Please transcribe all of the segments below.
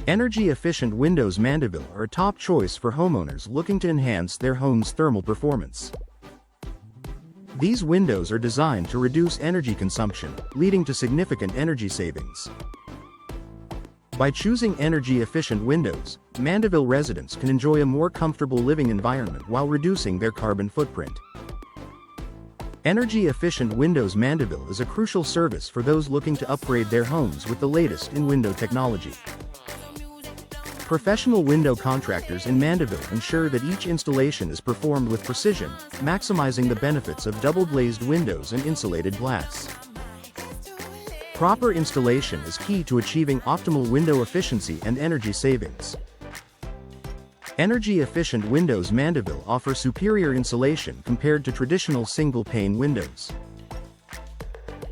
Energy-efficient Windows Mandeville are a top choice for homeowners looking to enhance their home's thermal performance. These windows are designed to reduce energy consumption, leading to significant energy savings. By choosing energy-efficient windows, Mandeville residents can enjoy a more comfortable living environment while reducing their carbon footprint. Energy-efficient Windows Mandeville is a crucial service for those looking to upgrade their homes with the latest in window technology. Professional window contractors in Mandeville ensure that each installation is performed with precision, maximizing the benefits of double-glazed windows and insulated glass. Proper installation is key to achieving optimal window efficiency and energy savings. Energy-efficient Windows Mandeville offer superior insulation compared to traditional single-pane windows.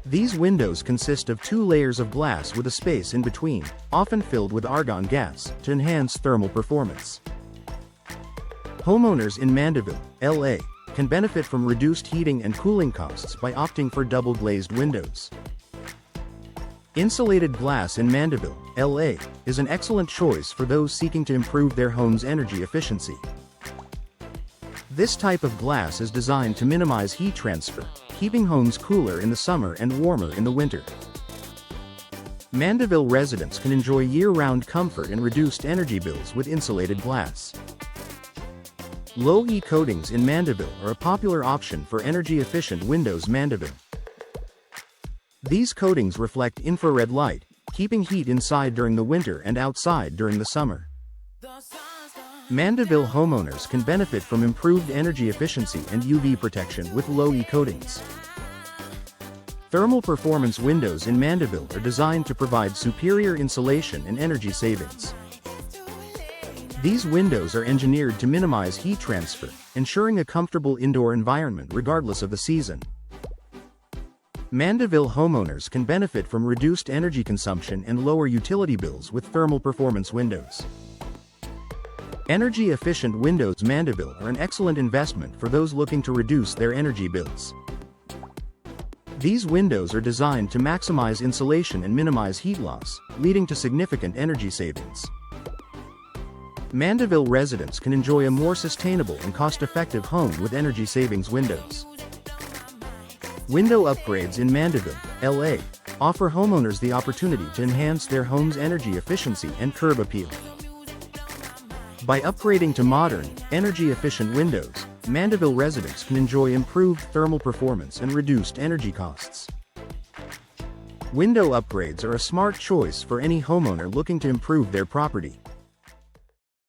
These windows consist of 2 layers of glass with a space in between, often filled with argon gas, to enhance thermal performance. Homeowners in Mandeville, LA, can benefit from reduced heating and cooling costs by opting for double-glazed windows. Insulated glass in Mandeville, LA, is an excellent choice for those seeking to improve their home's energy efficiency. This type of glass is designed to minimize heat transfer, keeping homes cooler in the summer and warmer in the winter. Mandeville residents can enjoy year-round comfort and reduced energy bills with insulated glass. Low-E coatings in Mandeville are a popular option for energy-efficient Windows Mandeville. These coatings reflect infrared light, keeping heat inside during the winter and outside during the summer. Mandeville homeowners can benefit from improved energy efficiency and UV protection with low-E coatings. Thermal performance windows in Mandeville are designed to provide superior insulation and energy savings. These windows are engineered to minimize heat transfer, ensuring a comfortable indoor environment regardless of the season. Mandeville homeowners can benefit from reduced energy consumption and lower utility bills with thermal performance windows. Energy-efficient Windows Mandeville are an excellent investment for those looking to reduce their energy bills. These windows are designed to maximize insulation and minimize heat loss, leading to significant energy savings. Mandeville residents can enjoy a more sustainable and cost-effective home with energy savings windows. Window upgrades in Mandeville, LA, offer homeowners the opportunity to enhance their home's energy efficiency and curb appeal. By upgrading to modern, energy-efficient windows, Mandeville residents can enjoy improved thermal performance and reduced energy costs. Window upgrades are a smart choice for any homeowner looking to improve their property.